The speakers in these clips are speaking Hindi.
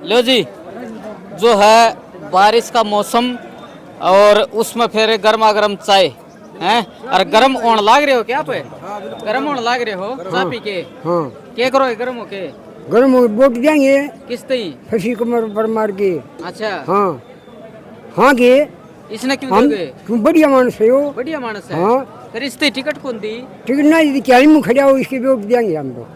लो जी, जो है बारिश का मौसम और उसमें फिर गर्मा गर्म चाय हैं और गर्म होने लाग रहे हो क्या पे? गर्म होने लाग रहे हो चाय पी के? हाँ क्या करो गर्म हो के? गर्म हो बोट जाएंगे किस तई? फसी कमर पर मार के। अच्छा हाँ हाँ के इसने क्यों हम दोगे? तुम बढ़िया मानस हो। बढ़िया मानस है। हाँ फिर इससे टिकट कौन दी? ठीक ना यदि क्या मुँह खड़ा हो इसके वोट देंगे हम तो।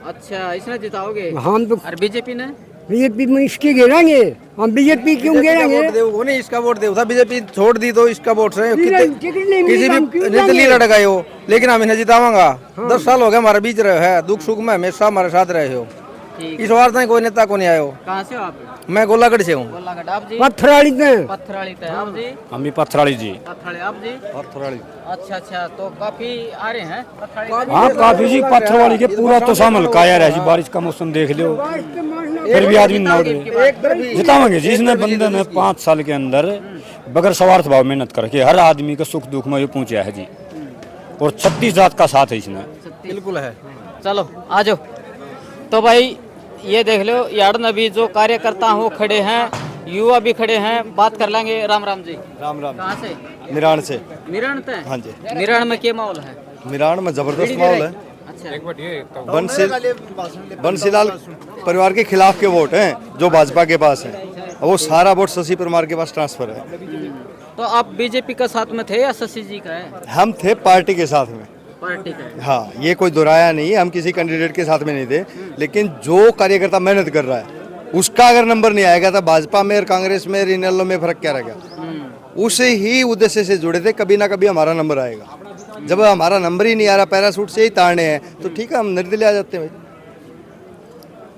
अच्छा इसने जिताओगे? हम तो और बीजेपी ने? बीजेपी में इसके गिराएंगे हम। बीजेपी क्यों गिराएंगे? नहीं इसका वोट दे था बीजेपी छोड़ दी तो इसका वोट से टिकट नहीं मिली किसी तो हम भी क्यों निर्दलीय देंगे? लड़ गए हो लेकिन हम इन्हें जितावांगा। 10 साल हो गए हमारे बीच रहे है दुख सुख में हमेशा हमारे साथ रहे हो। ठीक इस बार तक कोई नेता को नहीं आयो। कहाँ से हो आप? मैं गोलागढ़ से हूँ। गोलाघाट आप जी? पत्थराली में पत्थराली तय आप जी? हम भी पथराली जी। पत्थराली आप जी? पत्थराली अच्छा अच्छा तो काफी आ रहे हैं पत्थराली? हाँ काफी जी, पथरवाली के पूरा तो शामिल काया रहा जी। बारिश का मौसम देख लो, फिर भी आदमी ना उड़े। जितावेंगे जी। इसने बंदे ने 5 साल के अंदर बगैर स्वार्थ भाव मेहनत करके हर आदमी के सुख दुख में ये पहुंचा है जी। और 36 जात का साथ है इसने। बिल्कुल है। चलो आ जाओ। तो भाई ये देख लो यार नबी जो कार्यकर्ता हो खड़े हैं, युवा भी खड़े हैं, बात कर लेंगे। राम राम जी। राम राम। कहाँ से? मिरान से। मिरण तय? हाँ जी। मिरण में क्या माहौल है? मिरान में जबरदस्त माहौल है। अच्छा बंसीलाल परिवार के खिलाफ के वोट हैं जो भाजपा के पास हैं। वो सारा वोट शशि परिवार के पास ट्रांसफर है। तो आप बीजेपी का साथ में थे या शशि जी का है? हम थे पार्टी के साथ में। पार्टी का है। हाँ ये कोई दोहराया नहीं है, हम किसी कैंडिडेट के साथ में नहीं थे। लेकिन जो कार्यकर्ता मेहनत कर रहा है उसका अगर नंबर नहीं आएगा तो भाजपा में और कांग्रेस में इनेलो में फर्क क्या रहेगा? उसे ही उद्देश्य से जुड़े थे, कभी ना कभी हमारा नंबर आएगा। जब हमारा नंबर ही नहीं आ रहा, पैराशूट से ही ताड़ने हैं, तो ठीक है हम निर्दलीय आ जाते हैं भाई।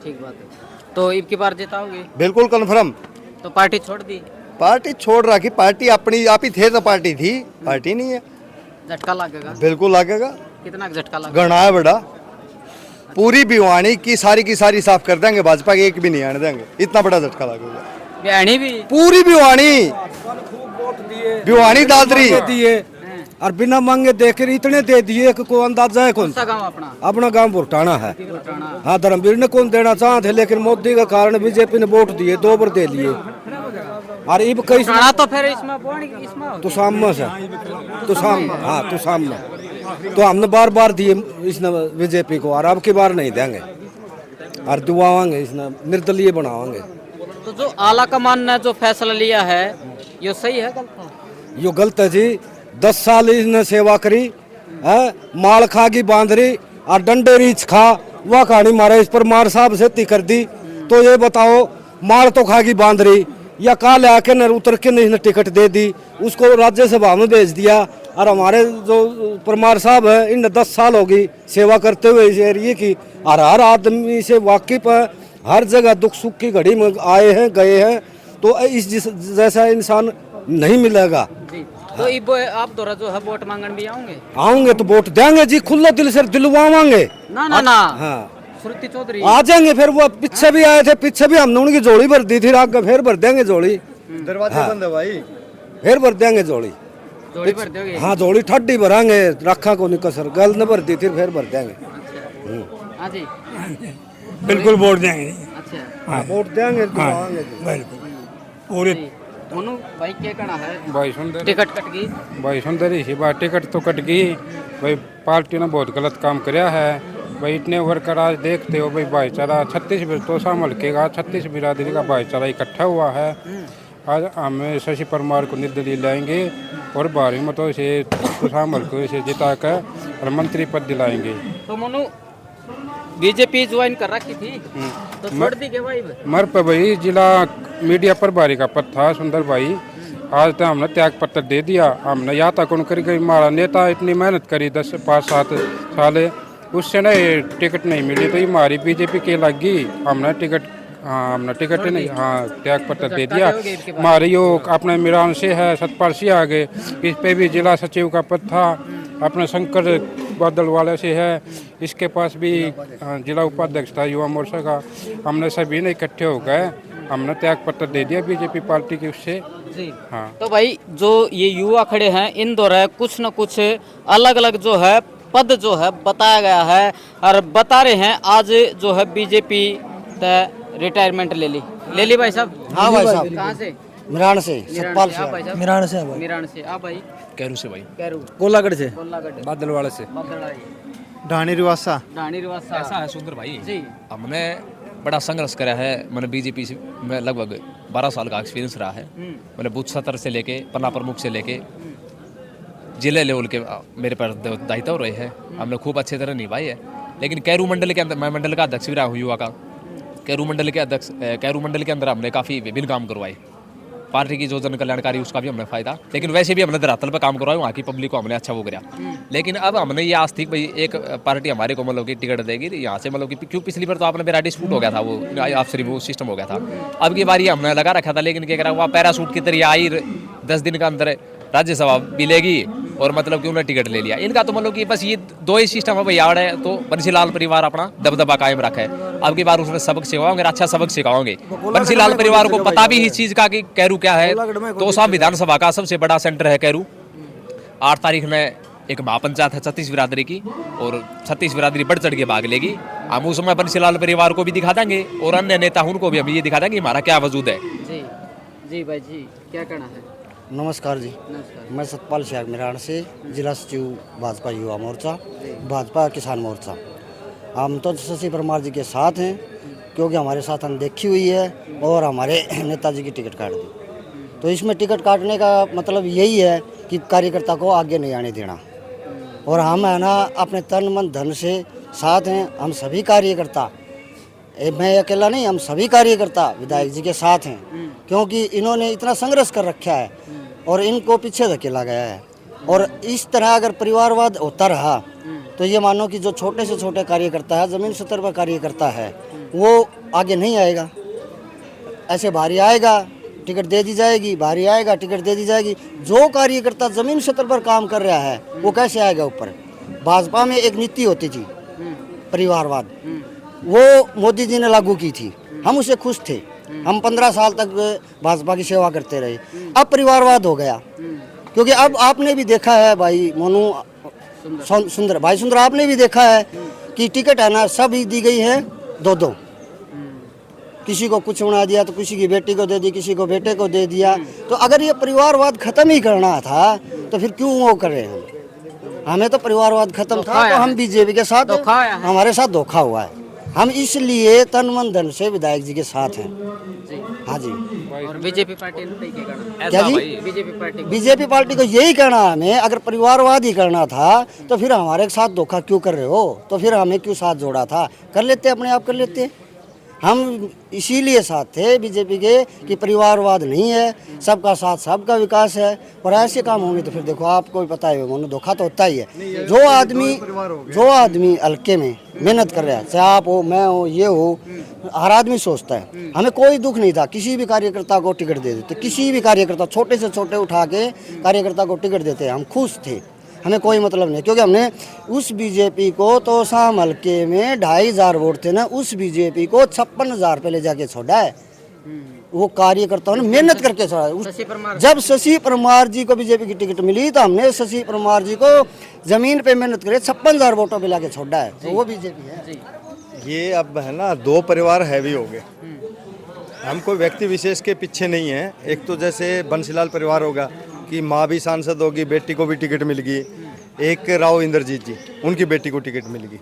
ठीक बात है। तो इब की बार जिताओगे? बिल्कुल कन्फर्म। तो पार्टी छोड़ दी? पार्टी छोड़ रखी, पार्टी अपनी आप ही थे तो पार्टी थी, पार्टी नहीं है। झटका लगेगा? बिल्कुल लगेगा। कितना झटका लगेगा? गणना है बड़ा। पूरी भिवानी की सारी साफ कर देंगे, भाजपा के एक भी नहीं आने देंगे, इतना बड़ा झटका लगेगा। बिहानी भी? पूरी भिवानी दादरी दिए और बिना मांगे देकर इतने दे दिए कि कोई अंदाजा है कौन? सा गाँव अपना? अपना गांव बुरटाना है। बुरटाना। हाँ धर्मवीर ने कौन देना चाहते लेकिन मोदी के कारण बीजेपी ने वोट दिए, 2 बार दे लिए। और इब कई बुरटाना तो फिर इसमें तो सामने से तो सामने, हाँ तो सामने तो हमने बार दिए इसने बीजेपी को, और अब की बार नहीं देंगे और दुआवांगे, इसने निर्दलीय बनावांगे। तो जो आला कमान ने जो फैसला लिया है ये सही है गलत है? यो गलत है जी। 10 साल इसने सेवा करी है, माल खागी बांधरी और डंडे रीछ खा, वह कहानी मारे इस पर मार साहब से ती कर दी। तो ये बताओ माल तो खागी बांधरी या काल आके न उतर के इसने टिकट दे दी, उसको राज्यसभा में भेज दिया। और हमारे जो परमार साहब है इन 10 साल होगी सेवा करते हुए इस एरिए की, और हर आदमी से वाकिफ है, हर जगह दुख सुख की घड़ी में आए हैं गए हैं। तो इस जैसा इंसान नहीं मिलेगा। जी। तो इब आप दोरा जो है वोट मांगन भी आऊंगे तो वोट देंगे जी, खुला दिल से दिलवावांगे। ना हाँ श्रुति चौधरी आ जाएंगे। फिर वो पीछे भी आए थे, पीछे भी हमने उनकी जोड़ी भर दी थी, आगे फिर भर देंगे जोड़ी। दरवाजे बंद है भाई। फिर भर देंगे जोड़ी। जोड़ी भर दोगे? हाँ जोड़ी ठड्डी भरांगे, रखा को नहीं कसर, गल न भर दी थी फिर भर देंगे। हाँ जी बिल्कुल वोट देंगे। अच्छा वोट देंगे तो हाँ, आएंगे जी। बिल्कुल पूरे मोनू भाई क्या कहना है? भाई सुंदर टिकट कट गई? भाई सुंदर ही बात, टिकट तो कट गई भाई। पार्टी ने बहुत गलत काम कराया है भाई। इतने वर्कर आज देखते हो भाई, भाईचारा 36 तो संभल के 36 बिरादरी का भाईचारा इकट्ठा हुआ है। आज हम शशि परमार को निर्दलीय लाएंगे और भारी मतों से तो संभल को इसे जिता कर और मंत्री पद दिलाएंगे। तो मोनू बीजेपी ज्वाइन कर रखी थी तो छोड़ दी क्या भाई? मर पे भाई जिला मीडिया प्रभारी का पद था सुंदर भाई, आज तो हमने त्याग पत्र दे दिया। हमने या तक उन करी हमारा नेता इतनी मेहनत करी 10-5-7 साल, उससे ना टिकट नहीं मिली तो हमारी बीजेपी के लग गई। हमने टिकट नहीं, हाँ त्याग पत्र दे दिया। हमारी यो अपने मिरान से है, सतपाल सिंह आगे, इस पे भी जिला सचिव का पद था। अपने शंकर बादल वाले से है, इसके पास भी जिला उपाध्यक्ष था युवा मोर्चा का। हमने सभी ने इकट्ठे हो गए, हमने त्याग पत्र दे दिया बीजेपी पार्टी के उससे। जी हाँ तो भाई जो ये युवा खड़े हैं इन द्वारा कुछ न कुछ अलग अलग जो है पद जो है बताया गया है और बता रहे हैं आज जो है बीजेपी रिटायरमेंट ले ली भाई साहब? हाँ भाई साहब, कहाँ से? मिरान से सतपाल से। आप भाई साहब? मिरान से भाई, मीरान से। आप भाई? कैरू से भाई। कैरू, कोलागढ़ से, कोल्लागढ़, बादलवाड़ा से। बदलाई, ढाणी रिवासा। ढाणी रिवासा। ऐसा है सुंदर भाई, जी। हमने बड़ा संघर्ष करा है। मैंने बीजेपी में लगभग 12 साल का एक्सपीरियंस रहा है। मैंने बूथ सत्र से लेके पन्ना प्रमुख से लेके जिले लेवल के मेरे पर दायित्व रहे हैं। हमने खूब अच्छे तरह निभाई है। लेकिन कैरू मंडल के अंदर, मैं मंडल का अध्यक्ष भी रहा हूँ युवा का। कैरू मंडल के अंदर हमने काफ़ी विभिन्न काम करवाए। पार्टी की जो जन कल्याणकारी उसका भी हमने फायदा, लेकिन वैसे भी हमने धरातल पर काम करवाया, वहाँ की पब्लिक को हमने अच्छा वो करा। लेकिन अब हमने ये आज थी भाई एक पार्टी हमारे को मतलब कि टिकट देगी यहाँ से, मतलब कि क्यों पिछली बार तो आपने मेरा डिस्प्यूट हो गया था, वो आपसे वो सिस्टम हो गया था। अब की बार ये हमने लगा रखा था, लेकिन क्या करा हुआ पैरासूट की तरह आई 10 दिन का अंदर राज्यसभा मिलेगी और मतलब कि उन्होंने टिकट ले लिया। इनका तो मतलब कि बस ये दो ही सिस्टम है भाई, यार है तो बंसीलाल परिवार अपना दबदबा कायम रखा है। अब की बार उसमें सबक सिखाओगे, अच्छा सबक सिखाओगे। बंसीलाल परिवार को पता भी इस चीज का कि कैरू क्या है। दौसा विधानसभा का सबसे बड़ा सेंटर है कैरू। 8 तारीख में एक महापंचायत है 36 बिरादरी की, और 36 बिरादरी बढ़ चढ़ के भाग लेगी। हम उस समय बंसीलाल परिवार को भी दिखा देंगे और अन्य नेता उनको भी हम ये दिखा देंगे हमारा क्या वजूद है। जी जी भाई जी, क्या कहना है? नमस्कार जी। नमस्कार। मैं सतपाल सियाग मिरान से, जिला सचिव भाजपा युवा मोर्चा, भाजपा किसान मोर्चा। हम तो शशि परमार जी के साथ हैं, क्योंकि हमारे साथ अनदेखी हुई है और हमारे नेताजी की टिकट काट दी। तो इसमें टिकट काटने का मतलब यही है कि कार्यकर्ता को आगे नहीं आने देना। और हम है ना अपने तन मन धन से साथ हैं। हम सभी कार्यकर्ता, मैं अकेला नहीं, हम सभी कार्यकर्ता विधायक जी के साथ हैं, क्योंकि इन्होंने इतना संघर्ष कर रखा है और इनको पीछे धकेला गया है। और इस तरह अगर परिवारवाद होता रहा तो ये मानो कि जो छोटे से छोटे कार्यकर्ता है, ज़मीन स्तर पर कार्यकर्ता है, वो आगे नहीं आएगा। ऐसे भारी आएगा टिकट दे दी जाएगी, भारी आएगा टिकट दे दी जाएगी। जो कार्यकर्ता ज़मीन स्तर पर काम कर रहा है वो कैसे आएगा ऊपर? भाजपा में एक नीति होती थी परिवारवाद, वो मोदी जी ने लागू की थी, हम उसे खुश थे। हम 15 साल तक भाजपा की सेवा करते रहे। अब परिवारवाद हो गया, क्योंकि अब आपने भी देखा है भाई मोनू सुंदर भाई, सुंदर आपने भी देखा है कि टिकट है ना सब ही दी गई है 2-2। किसी को कुछ बना दिया तो किसी की बेटी को दे दी, किसी को बेटे को दे दिया। तो अगर ये परिवारवाद खत्म ही करना था तो फिर क्यों वो कर रहे हैं? हमें तो परिवारवाद खत्म था तो हम बीजेपी के साथ, हमारे साथ धोखा हुआ है। हम इसलिए तन मन धन से विधायक जी के साथ हैं। हाँ जी। और बीजेपी पार्टी ने क्या कहना? क्या जी? बीजेपी पार्टी को यही कहना है हमें, अगर परिवारवाद ही करना था तो फिर हमारे साथ धोखा क्यों कर रहे हो? तो फिर हमें क्यों साथ जोड़ा था? कर लेते, अपने आप कर लेते। हम इसीलिए साथ थे बीजेपी के कि परिवारवाद नहीं है, सबका साथ सबका विकास है। और ऐसे काम होंगे तो फिर देखो आपको भी पता है मोनू, धोखा तो होता ही है। जो आदमी हल्के में मेहनत कर रहा है, चाहे आप हो, मैं हो, ये हो, हर आदमी सोचता है। हमें कोई दुख नहीं था, किसी भी कार्यकर्ता को टिकट दे देते, किसी भी कार्यकर्ता छोटे से छोटे उठा के कार्यकर्ता को टिकट देते, हम खुश थे। हमें कोई मतलब नहीं, क्योंकि हमने उस बीजेपी को तो शाम हल्के में 2500 वोट थे ना, उस बीजेपी को 56,000 पे ले जाके छोड़ा है। वो कार्यकर्ताओं ने मेहनत करके छोड़ा। जब शशि परमार जी को बीजेपी की टिकट मिली तो हमने शशि परमार जी को जमीन पे मेहनत करे 56,000 वोटों पे लाके छोड़ा है, तो वो बीजेपी है। ये अब है ना, 2 परिवार हैवी हो गए। हम कोई व्यक्ति विशेष के पीछे नहीं है। एक तो जैसे बंसीलाल परिवार होगा कि माँ भी सांसद होगी, बेटी को भी टिकट मिल गई। एक राव इंद्रजीत जी, उनकी बेटी को टिकट मिल गई।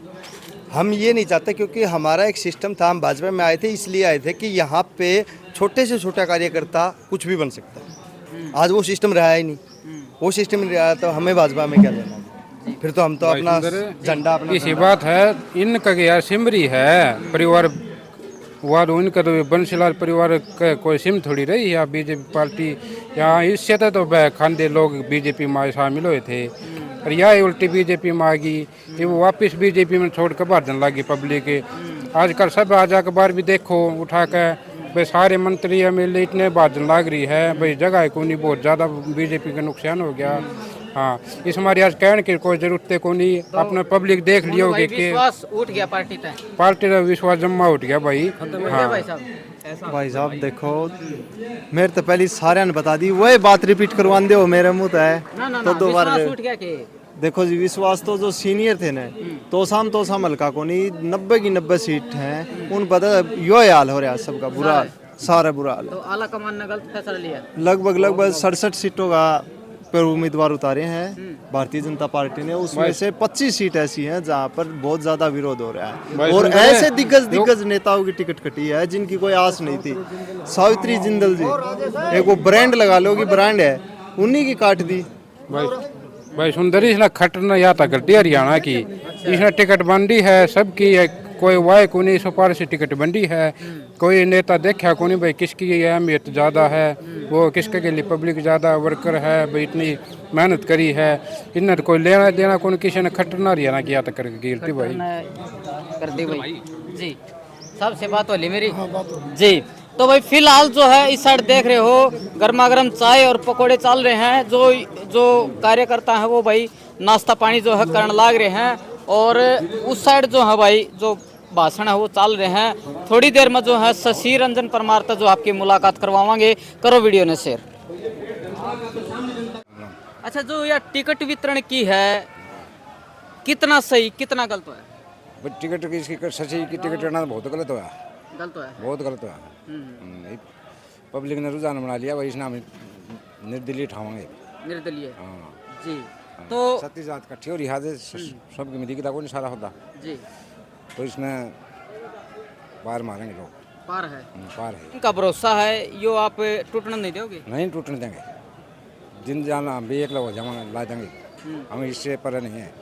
हम ये नहीं चाहते, क्योंकि हमारा एक सिस्टम था, हम भाजपा में आए थे इसलिए आए थे कि यहाँ पे छोटे से छोटा कार्यकर्ता कुछ भी बन सकता है। आज वो सिस्टम रहा ही नहीं, वो सिस्टम नहीं रहा तो हमें भाजपा में क्या लेना? फिर तो हम तो अपना झंडा अपना। इसी बात है, इनका यार सिमरी है परिवार वाद, उनका तो बंसीलाल परिवार का कोई सिम थोड़ी रही है। बीजेपी पार्टी यहाँ इससे तो खानदे लोग बीजेपी में शामिल हुए थे, और यह उल्टी बीजेपी में आ गई। ये वो वापस बीजेपी में छोड़ कर भाजने लगी पब्लिक। आजकल सब आज अखबार भी देखो उठा कर भाई सारे मंत्री एमएलए इतने भाजन लग रही है भाई, जगह को नहीं, बहुत ज़्यादा बीजेपी का नुकसान हो गया। हाँ, इस हमारी आज कहने की कोई जरूरत को नहीं। अपना पब्लिक देख लिया होगी कि विश्वास उठ गया पार्टी तक, पार्टी का विश्वास जम्मा उठ गया भाई। हाँ भाई साहब देखो, मेरे तो पहले सारे ने बता दी, वही बात रिपीट करवा दे मेरे मुँह है ना तो 2 बार विश्वास उठ गया कि देखो जी विश्वास तो जो सीनियर थे ना तो साम हल्का को नहीं 90 की 90 सीट हैं उन पता यो हाल हो रहा है सबका बुरा हाल, सारा बुरा हाल तो आला कमान ने गलत फैसला लिया। लगभग 67 सीटों का पर उम्मीदवार उतारे हैं भारतीय जनता पार्टी ने, उसमें से 25 सीट ऐसी हैं जहां पर बहुत ज्यादा विरोध हो रहा है और ऐसे दिग्गज नेताओं की टिकट कटी है जिनकी कोई आस नहीं थी। सावित्री जिंदल जी एक वो ब्रांड लगा लो कि ब्रांड है, उन्हीं की काट दी। भाई सुंदरी इसने खटना यात्रा करती है हरियाणा की, इसने टिकट बंदी है सबकी है, कोई वाई को नहीं सुपारिश टिकट बंदी है, कोई नेता देखा को नहीं भाई किसकी अहमियत ज़्यादा है, वो किसके के लिए पब्लिक ज़्यादा वर्कर है भाई, इतनी मेहनत करी है, इन्हें कोई लेना देना कौन किसी ने खटना हरियाणा की यात्रा करके गिरती भाई कर दी भाई जी। सबसे बात वाली मेरी जी। तो भाई फिलहाल जो है इस साइड देख रहे हो गर्मा गर्म चाय और पकोड़े चल रहे हैं, जो कार्यकर्ता है वो भाई नाश्ता पानी जो है करने लाग रहे हैं, और उस साइड जो है भाई जो भाषण है वो चल रहे हैं। थोड़ी देर में जो है शशि रंजन परमार तक जो आपकी मुलाकात करवावांगे, करो वीडियो ने शेयर। अच्छा जो यह टिकट वितरण की है कितना सही कितना गलत है? टिकट की इसकी सची की टिकट करना बहुत गलत हुआ, गलत है बहुत गलत हुआ। पब्लिक ने रुझान बना लिया भाई, इसने हम निर्दलीय उठावांगे, निर्दलीय हाँ जी। तो सती जात इकट्ठी हो रही है सबकी मिली किताबों नहीं सारा होता जी, तो इसने पार मारेंगे लोग, पार है पार है। इनका भरोसा है यो आप टूटने नहीं दोगे? नहीं टूटने देंगे, जिन जाना हम भी एक लोग जमा ला देंगे, हमें इससे पर नहीं है।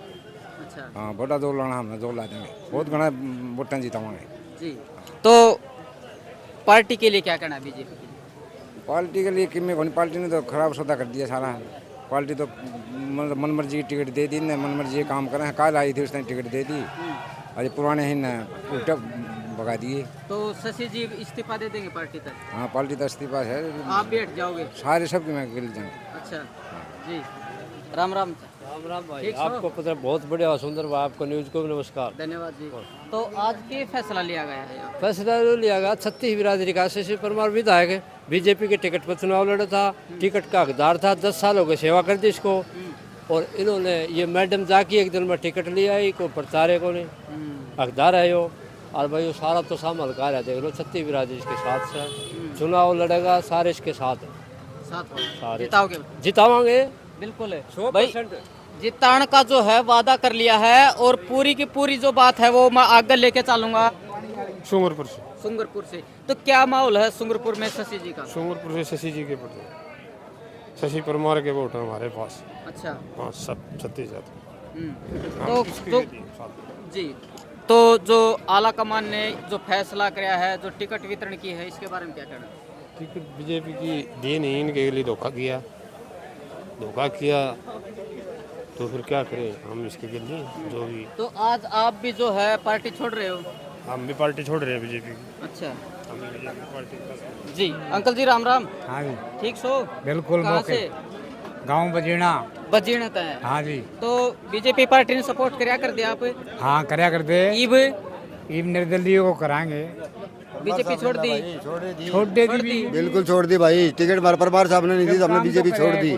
अच्छा हाँ बड़ा दौड़ लाना हमने दौड़ ला देंगे, बहुत घना वोटें जीतावांगे जी। तो पार्टी के लिए क्या करना है बीजेपी के लिए? पार्टी के लिए कि पार्टी ने तो खराब सौदा कर दिया सारा, पार्टी तो मनमर्जी की टिकट दे दी ने, मनमर्जी काम करें, कल आई थी उसने टिकट दे दी, अरे पुराने ही ने उल्टा भगा दिए। तो शशि जी इस्तीफा दे देंगे पार्टी तक? हाँ पार्टी तो इस्तीफा है, आप बैठ जाओगे सारे सबके में गिर जाएंगे। अच्छा जी, राम राम राम भाई, आपको पता बहुत बढ़िया सुंदर भाई, आपको न्यूज को भी नमस्कार, धन्यवाद जी। तो आज के फैसला लिया गया है यहाँ? फैसला लिया गया 36 बिरादरी का शशि परमार विधायक है, बीजेपी के टिकट पर चुनाव लड़ा था, टिकट का हकदार था, 10 साल हो गए सेवा कर दी इसको, और इन्होंने ये मैडम जाके एक दिन में टिकट लिया ही, कोई प्रचार है को नहीं, हकदार है यो, और भाई वो सारा तो साम हल्का है, देख लो 36 बिरादरी इसके साथ से चुनाव लड़ेगा, सारे इसके साथ है, सारे जितावांगे बिल्कुल है भाई। जितान का जो है वादा कर लिया है, और पूरी की पूरी जो बात है वो मैं आगे लेके चलूंगा। सुंगरपुर से तो क्या माहौल है सुंगरपुर में शशि जी का? सुंगरपुर से शशि जी के वोट, शशि परमार के वोट है हमारे पास। अच्छा हाँ सब 36 तो जी। तो जो आला कमान ने जो फैसला किया है, जो टिकट वितरण की है, इसके बारे में क्या कहना? टिकट बीजेपी की दी नहीं, इनके लिए धोखा किया तो फिर क्या करें हम इसके लिए जो भी। तो आज आप भी जो है पार्टी छोड़ रहे हो? हम भी पार्टी छोड़ रहे हैं बीजेपी की। अच्छा हम भी बीजेपी पार्टी जी। अंकल जी राम राम। हाँ जी ठीक सो? बिल्कुल। कहाँ से? गांव बजीणा। बजीणा का है? हाँ जी। तो बीजेपी पार्टी ने सपोर्ट कराया कर दिया आप? हाँ कराया कर दे। ईब निर्दलीय को कराएंगे। बीजेपी छोड़ दी? छोड़ दी बिल्कुल छोड़ दी भाई, टिकट हमारे परमार साहब ने नहीं दी, हमने बीजेपी छोड़ दी।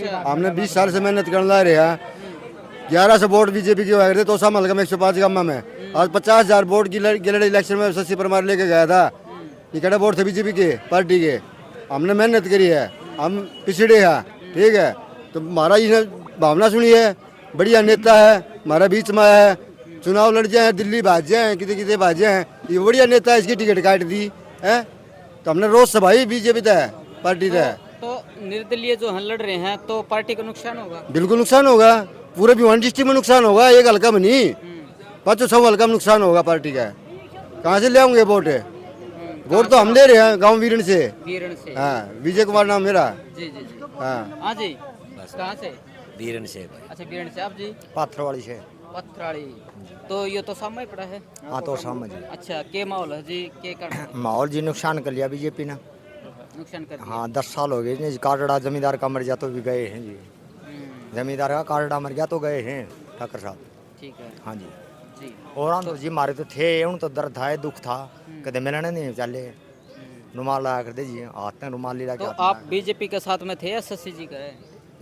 हमने 20 साल से मेहनत करने ला रहे हैं, 1100 वोट बीजेपी की हुआ करते तो साम हल्का में 105 गामा में, आज 50,000 वोट की लड़े इलेक्शन में शशि परमार लेके गया था, इकट्ठे वोट थे बीजेपी के पार्टी के। हमने मेहनत करी है, हम पिछड़े हैं, ठीक है, तो हमारा इसने भावना सुनी है, बढ़िया नेता है, हमारा बीच में है, चुनाव लड़ जाए, दिल्ली भाज जाए, कितने भाज जाए, ये बढ़िया नेता है, इसकी टिकट काट दी है, तो हमने रोज से भाई बीजेपी है पार्टी है। तो निर्दलीय जो है लड़ रहे हैं तो पार्टी को नुकसान होगा? बिल्कुल नुकसान होगा, पूरे भिवानी डिस्ट्रिक्ट में नुकसान होगा, एक हल्का में नहीं, 500 हल्का में नुकसान होगा पार्टी का। कहाँ से ले आऊंगे वोट? वोट तो हम ले रहे हैं गांव वीरण से। हाँ विजय कुमार नाम मेरा। जी जी जी। हाँ जी। कहाँ से? वीरण से। अच्छा वीरण से। आप जी? पाथरवाड़ी से। पथराड़ी। तो ये तो सामने पड़ा है। हाँ तो सामने जी। अच्छा के माहौल है जी, के करना? माहौल जी नुकसान कर लिया बीजेपी ने, नुकसान कर दिया। हाँ 10 साल हो गए, काटड़ा जमींदार का मर गया तो भी गए हैं जी, जमींदार का काटड़ा मर गया तो गए हैं ठाकर साहब। ठीक है। हाँ जी जी। और हम तो जी मारे तो थे, उन तो दर्द था, दुख था, कदे मिलने नहीं चले, रुमाल लाया करते जी, हाथ में रुमाल ला के। तो आप बीजेपी के साथ में थे या शशि जी का है?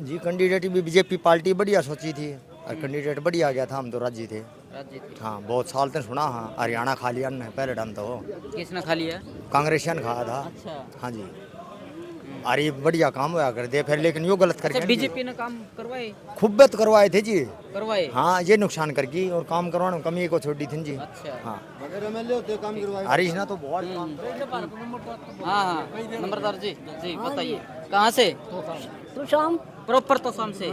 जी कैंडिडेट भी बीजेपी पार्टी बढ़िया सोची थी, और कैंडिडेट बढ़िया गया था, हम तो राजी थे। राजी थे। हाँ बहुत साल तक सुना, हाँ हरियाणा खा लिया ने पहले टाइम तो किसने खा लिया? कांग्रेसियन खाया था। अच्छा। हाँ जी, अरे ये बढ़िया काम हुआ कर दे फिर, लेकिन यो गलत करके बीजेपी ने काम करवाए? खूब बेत करवाए थे जी। करवाए? हाँ ये नुकसान करके और काम करवाने में कमी को छोड़ी थी जी। अच्छा। हाँ हरीश ना तो बहुत हाँ हाँ नंबरदार जी, जी बताइए कहाँ से? तो शाम प्रॉपर तो शाम से।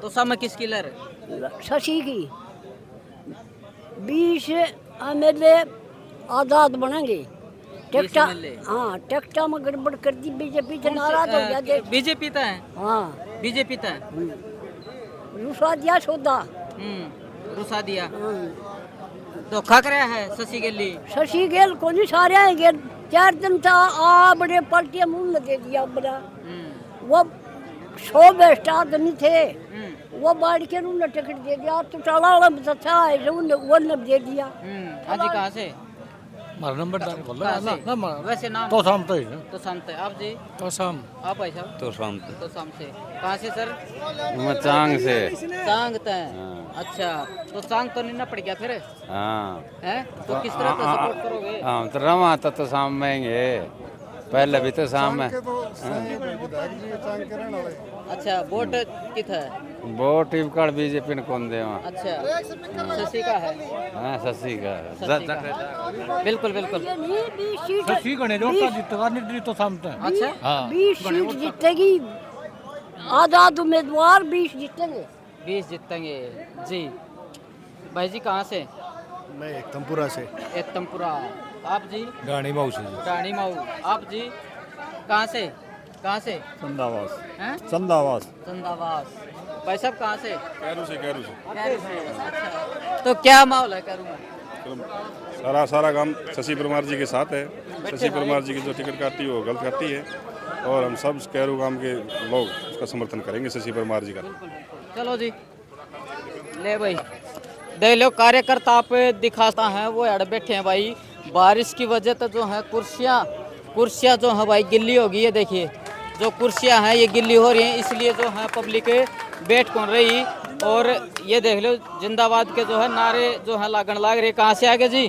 तो शाम में किसकी लहर? शशि की 20 एमएलए आजाद बनेंगे। टेक्टा, हाँ टेक्टा में गड़बड़ कर दी बीजेपी से नाराज हो गया। बीजेपी तो है? हाँ बीजेपी तो है। रुसा दिया सौदा। रुसा दिया। धोखा कराया है शशि गेली? शशि गेल को नहीं सारे हैं गेल 4 दिन था आ बड़े पार्टियां मुंह लगे दिया बड़ा। वो 100 बेस्ट आदमी थे, वो बाढ़ के उन्होंने टिकट दे दिया। तो चला अच्छा है वो ने दे दिया। आज कहाँ से? हमारा नंबरदार बोल वैसे नाम तो शाम तो ही तो शाम से। आप जी? तो शाम। आप भाई साहब? तो शाम तो शाम से। कहाँ से सर? मैं चांग से। चांग तय। अच्छा तो चांग तो नहीं ना पड़ गया फिर? हाँ है तो किस तरह का सपोर्ट करोगे? हाँ तो रवा तो शाम में आएंगे, पहले भी तो शाम में। अच्छा वोट कित है? वोट इबकड़ बीजेपी ने कौन दे? अच्छा शशि का है? हाँ शशि का। बिल्कुल बिल्कुल। शशि गणेश जीतेगा निर्दलीय तो शाम तक। अच्छा 20 सीट जीतेगी आजाद उम्मीदवार, 20 जीतेंगे। 20 जीतेंगे जी। भाई जी कहाँ से? मैं एकदमपुरा से। एकदमपुरा। आप जी? गाड़ी माऊ से। गाड़ी माऊ। आप जी कहाँ से? कहाँ से? संदावास। हैं? संदावास। संदावास। भाई साहब कहाँ से? कैरू से। कैरू से। अच्छा तो क्या माहौल है कैरू में? सारा काम शशि परमार जी के साथ है। शशि परमार जी की जो टिकट काटी है वो गलत काटी है, और हम सब कैरू गांव के लोग उसका समर्थन करेंगे शशि परमार जी का। चलो जी ले भाई देख लो कार्यकर्ता आप दिखाता है वो अड़ बैठे हैं भाई। बारिश की वजह से जो है कुर्सियाँ जो है भाई गिल्ली हो गई है। देखिए जो कुर्सियाँ हैं ये गिल्ली हो रही हैं, इसलिए जो है पब्लिक बैठ कौन रही। और ये देख लो जिंदाबाद के जो है नारे जो है लागण लाग रहे। कहाँ से आगे जी?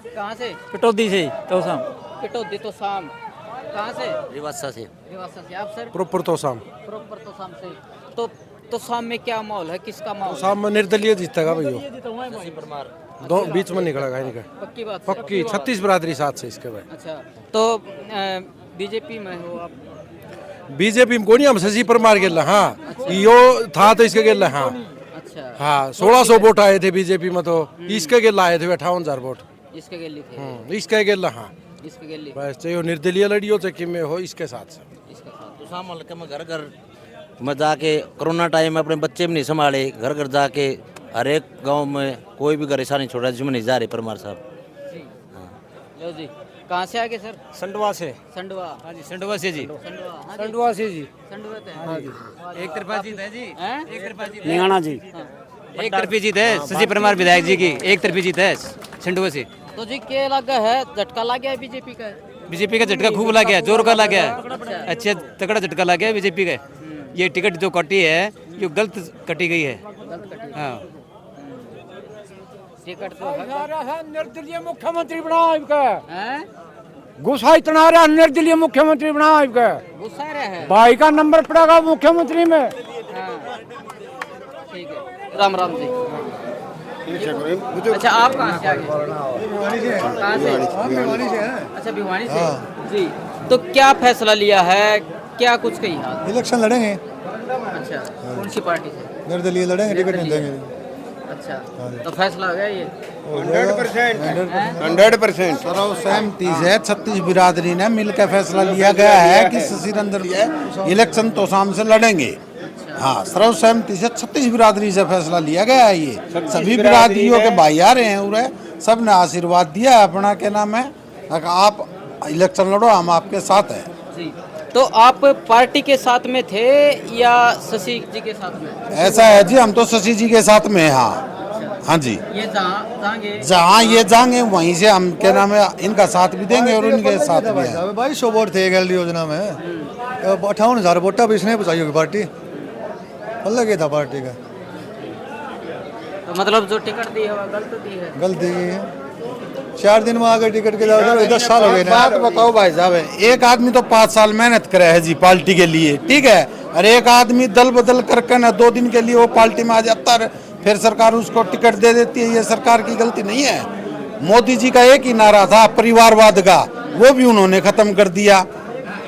कहाँ से? पिटौदी से तो शाम। पिटौदी तो शाम। कहाँ से? रिवासा से। रिवासा से। आप सर? प्रॉपर तो शाम। प्रॉपर तो शाम से। तो शाम में क्या माहौल है, किसका माहौल? शाम में निर्दलीय जीतेगा भैया, दो बीच में निकलेगा इनका। पक्की बात? पक्की 36 बिरादरी साथ से इसके भाई। अच्छा तो बीजेपी में हो आप? बीजेपी में कोनी, हम शशि परमार गेल। हाँ यो था तो इसके गेल। हाँ अच्छा हाँ 1600 वोट आए थे बीजेपी में, तो इसके गेल आए थे 58,000 वोट। इसके गेली थे? इसके गेल। हाँ इसके गेली। बस चाहिए निर्दलीय लड़ियों से कि में हो इसके साथ से। इसके साथ। तो शाम हल्के में घर घर में जाके कोरोना टाइम में अपने बच्चे भी नहीं संभाले, घर घर जाके हर एक गांव में कोई भी घर ऐसा नहीं छोड़ा जिसमें नहीं जा रहे परमार साहब। जी लो जी कहाँ से आगे सर? संडवा से। संडवा। हाँ जी संडवा से जी। संडवा से जी। संडवा से। हाँ जी। एक तरफा जीत है जी। एक तरफा जीत है। निगाना जी। एक तरफी जीत है शशि परमार विधायक जी की, एक तरफी जीत है संडवा से। तो जी क्या लगा है, झटका लग गया है बीजेपी का? बीजेपी का झटका खूब लग गया, जोर का लग गया, अच्छे तगड़ा झटका लग गया बीजेपी का। ये टिकट जो कटी है ये गलत कटी गई है। हाँ टिकट तो है। निर्दलीय मुख्यमंत्री बनाओ इनका। हैं? गुस्सा इतना रहा, निर्दलीय मुख्यमंत्री बनाओ इनका। गुस्सा रहा है भाई का नंबर पड़ेगा मुख्यमंत्री में। हाँ ठीक है। राम राम जी। अच्छा आप कहाँ से आगे? कहाँ से? अच्छा भिवानी से। जी तो क्या फैसला लिया है, क्या कुछ कही? इलेक्शन लड़ेंगे। अच्छा कौन सी पार्टी से? निर्दलीय लड़ेंगे, टिकट नहीं देंगे। अच्छा तो फैसला हो गया ये? 100% सर्वसहमति से 36 बिरादरी ने मिलकर फैसला लिया गया है कि शशि रंजन इलेक्शन तो शाम से लड़ेंगे। हाँ सर्वसहमति से 36 बिरादरी से फैसला लिया गया है। ये सभी बिरादरियों के भाई आ रहे हैं उरे, सब ने आशीर्वाद दिया है अपना के नाम है, आप इलेक्शन लड़ो हम आपके साथ हैं। जी तो आप पार्टी के साथ में थे या शशि जी के साथ में? ऐसा है जी, हम तो शशि जी के साथ में हैं। हाँ हाँ जी, ये जहाँ ये जाएंगे वहीं से हम क्या नाम है इनका साथ भी देंगे और इनके साथ भी है। 2200 वोट थे एल योजना में, 58,000 वोटा भी इसने बचाई होगी पार्टी, अलग ही था पार्टी का। मतलब जो टिकट दी है वो गलत दी है। गलती की है, 4 दिन में आगे टिकट के जाओ, 10 साल हो गए ना। बात बताओ भाई साहब, एक आदमी तो 5 साल मेहनत करे है जी पार्टी के लिए, ठीक है, और एक आदमी दल बदल करके ना 2 दिन के लिए वो पार्टी में आ जाता है, फिर सरकार उसको टिकट दे देती है। ये सरकार की गलती नहीं है। मोदी जी का एक ही नारा था परिवारवाद का, वो भी उन्होंने खत्म कर दिया।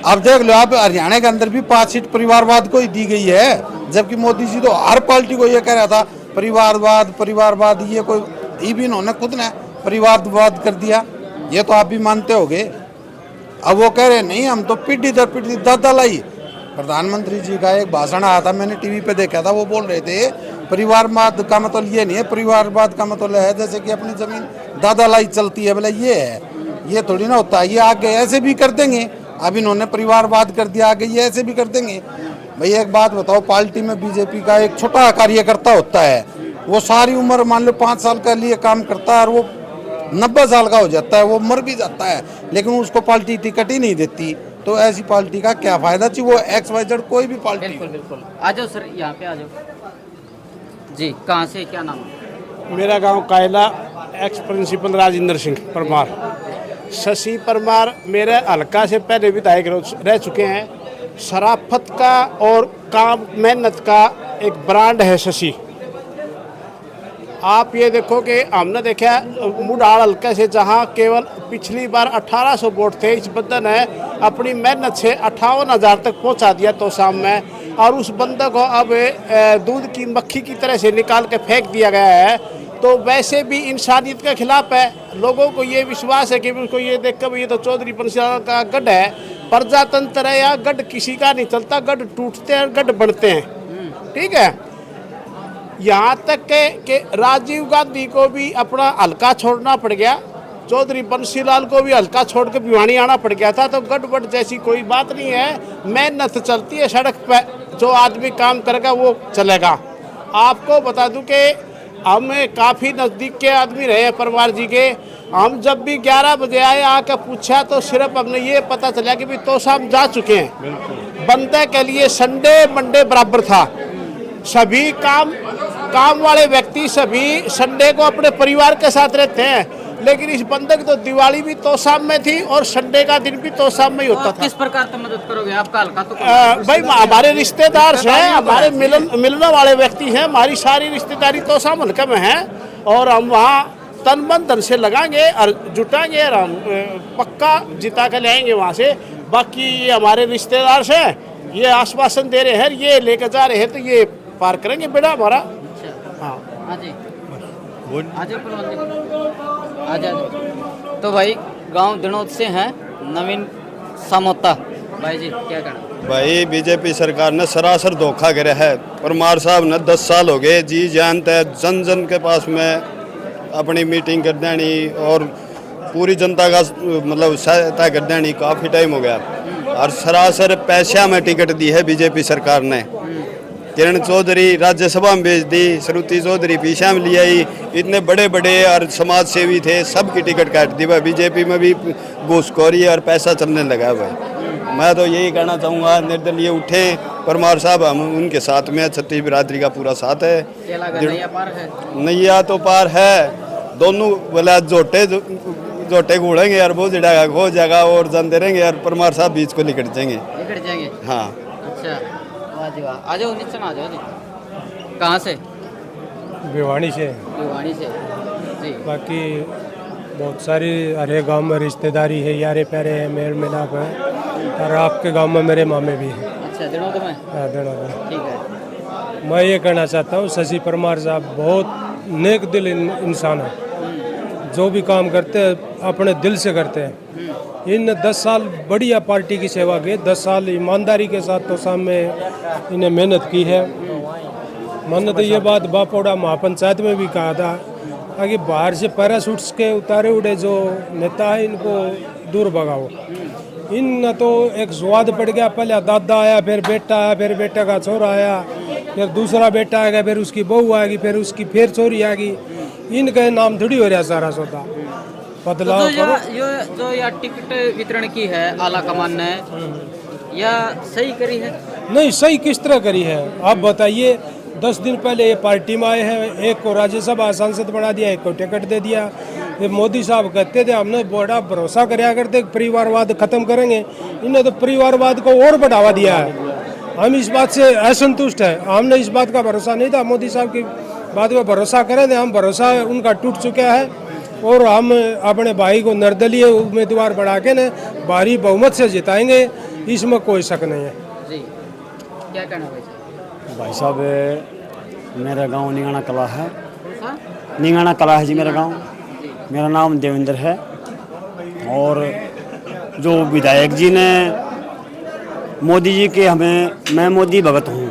अब देख लो, आप हरियाणा के अंदर भी 5 सीट परिवारवाद को ही दी गई है, जबकि मोदी जी तो हर पार्टी को ये कह रहा था परिवारवाद परिवारवाद, ये कोई ये भी इन्होंने खुद ने परिवारवाद कर दिया। ये तो आप भी मानते होगे। अब वो कह रहे नहीं, हम तो पीढ़ी दर पीढ़ी दादा लाई। प्रधानमंत्री जी का एक भाषण आया था, मैंने टीवी पे देखा था, वो बोल रहे थे परिवारवाद का मतलब ये नहीं है, परिवारवाद का मतलब है जैसे कि अपनी जमीन दादा लाई चलती है, बोले ये है, ये थोड़ी ना होता है। ये आगे ऐसे भी कर देंगे, अब इन्होंने परिवारवाद कर दिया, आगे ये ऐसे भी कर देंगे। भाई एक बात बताओ, पार्टी में बीजेपी का एक छोटा कार्यकर्ता होता है, वो सारी उम्र मान लो 5 साल के लिए काम करता है और वो 90 साल का हो जाता है, वो मर भी जाता है, लेकिन उसको पार्टी टिकट ही नहीं देती। तो ऐसी पार्टी का क्या फायदा चाहिए, वो XYZ कोई भी पार्टी। बिल्कुल बिल्कुल। आ जाओ सर, यहाँ पे आ जाओ जी। कहाँ से, क्या नाम है? मेरा गांव कायला, एक्स प्रिंसिपल राजेंद्र सिंह परमार। शशि परमार मेरे हल्का से पहले विधायक रह चुके हैं। शराफत का और काम मेहनत का एक ब्रांड है शशि। आप ये देखो कि हमने देखा मुडाल हल्के से, जहां केवल पिछली बार 1800 वोट थे, इस बंदे ने अपनी मेहनत से 58,000 तक पहुंचा दिया तो शाम में। और उस बंदे को अब दूध की मक्खी की तरह से निकाल के फेंक दिया गया है। तो वैसे भी इंसानियत के खिलाफ है। लोगों को ये विश्वास है कि उसको ये देख कर ये तो चौधरी बंसीलाल का गढ़ है, प्रजातंत्र है, या गढ़ किसी का नहीं चलता, गढ़ टूटते हैं, गढ़ बढ़ते हैं। ठीक है, यहाँ तक के राजीव गांधी को भी अपना हल्का छोड़ना पड़ गया, चौधरी बंसीलाल को भी हल्का छोड़ के भिवानी आना पड़ गया था। तो गड़बड़ जैसी कोई बात नहीं है, मेहनत चलती है सड़क पे, जो आदमी काम करेगा वो चलेगा। आपको बता दूं कि हम काफ़ी नज़दीक के आदमी रहे परमार जी के। हम जब भी 11 बजे आए, आके पूछा तो सिर्फ हमने ये पता चला कि भाई तोशाम जा चुके हैं। बंदे के लिए संडे मंडे बराबर था। सभी काम वाले व्यक्ति सभी संडे को अपने परिवार के साथ रहते हैं, लेकिन इस बंदे की तो दिवाली भी तोशाम में थी और संडे का दिन भी तोशाम में ही होता था। किस प्रकार से मदद करोगे? आपका हल्का तो भाई हमारे रिश्तेदार हैं, हमारे मिलने वाले व्यक्ति हैं, हमारी सारी रिश्तेदारी तोशाम हल्के में है। और हम वहाँ तन मन धन से लगाएंगे और जुटाएंगे और हम पक्का जिता के ले आएंगे वहाँ से। बाकी ये हमारे रिश्तेदार हैं, ये आश्वासन दे रहे हैं, ये लेकर जा रहे हैं, तो ये पार करेंगे बेटा हमारा। हाँ तो भाई गांव दिनोद से हैं नवीन समोता भाई जी, क्या कहना? भाई बीजेपी सरकार ने सरासर धोखा करा है। परमार साहब ने 10 साल हो गए जी जानते हैं, जन जन के पास में अपनी मीटिंग कर देनी और पूरी जनता का मतलब सहायता कर देनी, काफ़ी टाइम हो गया। और सरासर पैसा में टिकट दी है बीजेपी सरकार ने। किरण चौधरी राज्यसभा में भेज दी, श्रुति चौधरी पीछा में ले आई, इतने बड़े बड़े और समाज सेवी थे, सबकी टिकट काट दी भाई। बीजेपी में भी घूसखोरी और पैसा चलने लगा भाई। मैं तो यही कहना चाहूँगा, निर्दलीय उठे परमार साहब, हम उनके साथ में, छत्तीस बिरादरी का पूरा साथ है। नैया तो पार है, दोनों बोला जोटे घूड़ेंगे और वो जगह खो जाएगा और जानते रहेंगे और परमार साहब बीच को निकट जाएंगे। हाँ अच्छा, आ जाओ नीचे आ जाओ जी। कहाँ से? भिवानी से। भिवानी से जी। बाकी बहुत सारी हरे गांव में रिश्तेदारी है, यारे प्यारे हैं, मेल मिलाप है। और आपके गांव में मेरे मामे भी हैं। अच्छा, दिनोद में? हाँ, दिनोद में। ठीक है। मैं ये कहना चाहता हूँ, शशि परमार साहब बहुत नेक दिल इंसान है। जो भी काम करते हैं अपने दिल से करते हैं। इन 10 साल बढ़िया पार्टी की सेवा की, 10 साल ईमानदारी के साथ तो सामने इन्हें मेहनत की है। मैंने तो ये बात बापोड़ा महापंचायत में भी कहा था कि बाहर से पैराशूट्स के उतारे उड़े जो नेता है इनको दूर भगाओ। इन तो एक स्वाद पड़ गया, पहले दादा आया, फिर बेटा आया, फिर बेटा का छोरा आया, फिर दूसरा बेटा आएगा, फिर उसकी बहू आएगी, फिर उसकी फिर छोरी आएगी। इनका नाम थोड़ी हो रहा सारा सौदा। बदलाव तो जो या टिकट वितरण की है आला कमान ने, या सही करी है? नहीं, सही किस तरह करी है आप बताइए। 10 दिन पहले ये पार्टी में आए हैं, एक को राज्यसभा सांसद बना दिया, एक को टिकट दे दिया। ये मोदी साहब कहते थे हमने बड़ा भरोसा कराया करते परिवारवाद खत्म करेंगे, इन्होंने तो परिवारवाद को और बढ़ावा दिया है। हम इस बात से असंतुष्ट है, हमने इस बात का भरोसा नहीं था, मोदी साहब की बात में भरोसा करें थे, हम भरोसा उनका टूट चुका है और हम अपने भाई को निर्दलीय उम्मीदवार बढ़ा के न भारी बहुमत से जिताएंगे, इसमें कोई शक नहीं है। जी क्या कहना भाई साहब, मेरा गांव निगाना कला है। निगाना कला है जी मेरा गांव। मेरा नाम देवेंद्र है और जो विधायक जी ने मोदी जी के हमें, मैं मोदी भगत हूँ।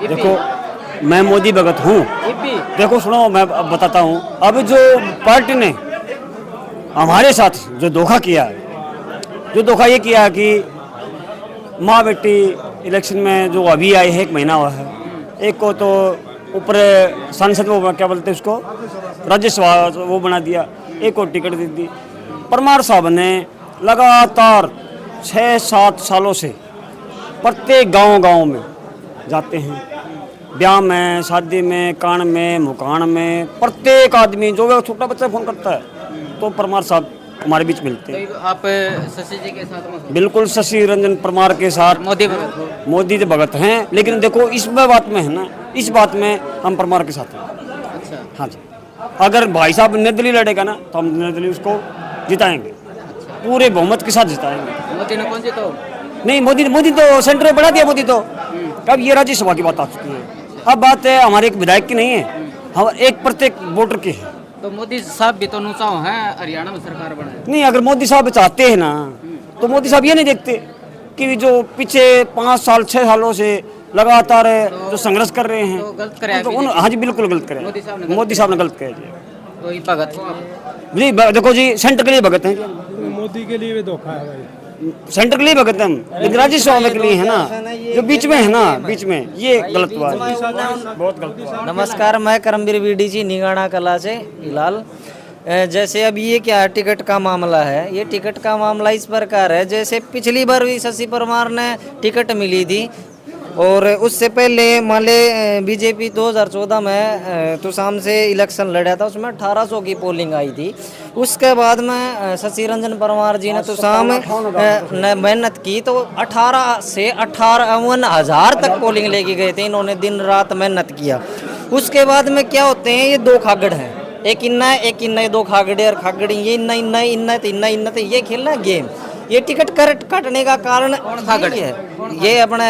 देखो मैं मोदी भगत हूँ। देखो सुनो, मैं अब बताता हूँ। अब जो पार्टी ने हमारे साथ जो धोखा किया है, जो धोखा ये किया कि माँ बेटी इलेक्शन में जो अभी आए है, 1 महीना हुआ है, एक को तो ऊपर सांसद वो क्या बोलते हैं उसको, राज्यसभा वो बना दिया, एक को टिकट दे दी। परमार साहब ने लगातार 6-7 सालों से प्रत्येक गांव में जाते हैं, ब्याह में, शादी में, कान में, मुकान में, प्रत्येक आदमी जो छोटा बच्चा फोन करता है तो परमार साहब हमारे बीच मिलते हैं। तो आप शशि जी के साथ में? बिल्कुल, शशि रंजन परमार के साथ मोदी भगत, मोदी तो भगत हैं, लेकिन देखो इस बात में है ना, इस बात में हम परमार के साथ हैं। अच्छा, हाँ जी, अगर भाई साहब निर्दलीय लड़ेगा ना तो हम निर्दलीय उसको जिताएंगे, पूरे बहुमत के साथ जिताएंगे। मोदी ने कौन सी तो नहीं, मोदी तो सेंटर में बढ़ा दिया मोदी तो। अब ये राज्यसभा की बात आ चुकी है, अब बात है हमारे एक विधायक की नहीं है, हम एक प्रत्येक वोटर की है। तो मोदी साहब भी तो नुचाव हैं, हरियाणा में सरकार बनाए। नहीं, अगर मोदी साहब चाहते हैं ना तो मोदी साहब ये नहीं देखते कि जो पीछे 5 साल 6 सालों से लगातार जो संघर्ष कर रहे हैं, तो गलत करे तो हाँ जी बिल्कुल गलत करे, मोदी साहब ने गलत किया जी। तो ये भगत हो आप? जी देखो जी, सेंटर के लिए भगत हैं, मोदी के लिए भी धोखा है भाई। सेंटर के लिए भगत हम, लेकिन राज्यसभा के लिए है ना, जो बीच में है ना, बीच में ये गलत बात है, बहुत गलत बात। नमस्कार, मैं करमवीर बीडी जी निगाना कला से हिलाल। जैसे अब ये क्या है, टिकट का मामला है। ये टिकट का मामला इस प्रकार है, जैसे पिछली बार भी शशि परमार ने टिकट मिली थी और उससे पहले मान ले बीजेपी 2014 में तुसाम से इलेक्शन लड़ा था, उसमें 1800 की पोलिंग आई थी। उसके बाद में शशि रंजन परमार जी ने तुसाम मेहनत की तो 18 से 58,000 तक पोलिंग लेके गए थे। इन्होंने दिन रात मेहनत किया। उसके बाद में क्या होते हैं, ये 2 खागड़ हैं, एक इन्ना है, एक इन्ना है, 2 खागड़े और खागड़ी, ये इन्ना इन्ना इन्ना तो इन्ना इन्ना, तो ये खेलना गेम। ये टिकट काटने का कारण खागड़ी है। ये अपने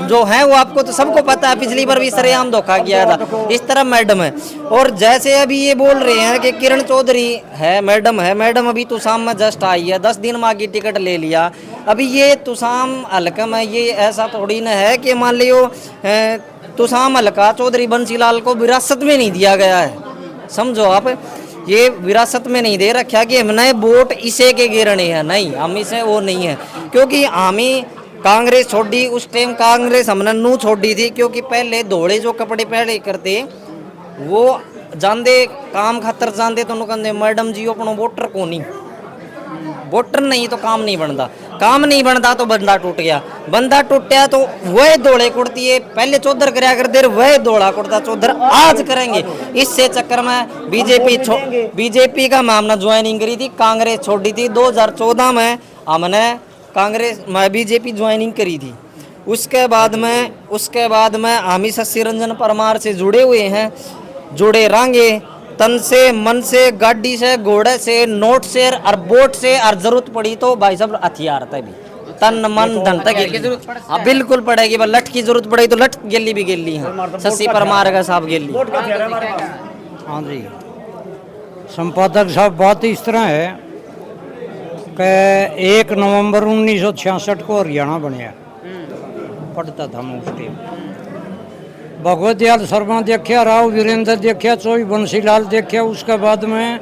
जो है वो आपको तो सबको पता है, पिछली बार भी सरेआम धोखा किया था। इस तरह मैडम है, और जैसे अभी ये बोल रहे हैं कि किरण चौधरी है, मैडम अभी तुसाम में जस्ट आई है, 10 दिन में आगे टिकट ले लिया। अभी ये तुसाम हल्का में ये ऐसा थोड़ी न है कि मान लियो तुसाम हल्का चौधरी बंसीलाल को विरासत में नहीं दिया गया है, समझो आप, ये विरासत में नहीं दे रखा कि हमने वोट इसे के गिरने हैं, नहीं, हम इसे वो नहीं है। क्योंकि हमें कांग्रेस छोड़ी, उस टाइम कांग्रेस हमने नू छोड़ी थी, क्योंकि पहले धोड़े जो कपड़े पहले करते वो जानते काम खातर जानते, तो कहते मैडम जी अपना वोटर को नहीं, वोटर नहीं तो काम नहीं बनता, काम नहीं बनता तो बंदा टूट गया, बंदा टूटा तो वह दौड़े कुड़ती है, पहले चौधर कराया कर देर वह दौड़ा कुड़ता चौधर आज करेंगे। इससे चक्कर में बीजेपी का मामला ज्वाइनिंग करी थी, कांग्रेस छोड़ी थी। 2014 में हमने कांग्रेस में बीजेपी ज्वाइनिंग करी थी। उसके बाद में हम शशि रंजन परमार से जुड़े हुए हैं, जुड़े रहेंगे तन से, मन से, गाड़ी से, घोड़े से, नोट से और बोट से, और जरूरत पड़ी तो भाई साहब हथियार तक भी, तन मन धन तक हाँ बिल्कुल पड़ेगी। लठ की जरूरत पड़ेगी तो लठ गेली भी गेली है, शशि परमार का साहब गेली। हाँ जी संपादक साहब, बात इस तरह है कि 1 नवंबर 1966 को हरियाणा बनया, पढ़ता था मैं उस टाइम। भगवत दयाल शर्मा देखा, राव वीरेंद्र देखा, चौई बंसीलाल देखा, उसके बाद में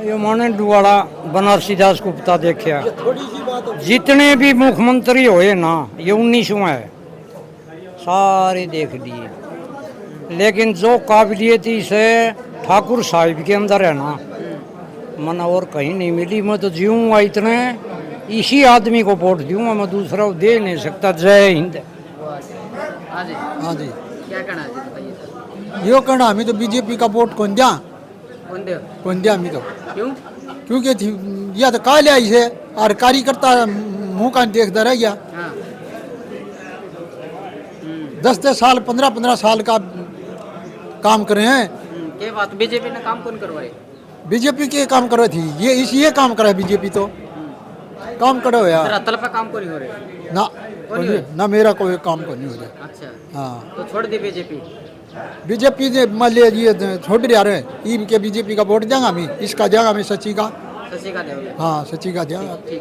ये माने डुवाड़ा बनारसी दास गुप्ता देखा। जितने भी मुख्यमंत्री हुए ना, ये 19वां है, सारे देख लिए। लेकिन जो काबिलियत से ठाकुर साहिब के अंदर है ना, मन और कहीं नहीं मिली। मैं तो जीऊँगा इतने, इसी आदमी को वोट दूंगा, मैं दूसरा दे नहीं सकता। जय हिंद। हाँ जी, हाँ जी। क्या कहना है जी, बताइए सर। यो कहना हमें तो बीजेपी का वोट कौन दिया कौन दे हमें तो क्यों? क्योंकि या तो काले आई से और कार्यकर्ता मुंह का देखता रह गया। हाँ 10 साल 15 साल का काम करे हैं। के बात बीजेपी ने काम कौन करवाए? बीजेपी के काम करे थी ये काम करे बीजेपी तो काम करो यार। धरातल पे काम कौन हो रहे? ना मेरा कोई काम को नहीं हो रहा। अच्छा हाँ तो छोड़ दी बीजेपी। बीजेपी ने मान लिया ये छोड़ दिया रहे इनके बीजेपी का वोट देंगे हमें इसका देंगे हमें सची का शशि का देवले। हाँ सची का देंगे।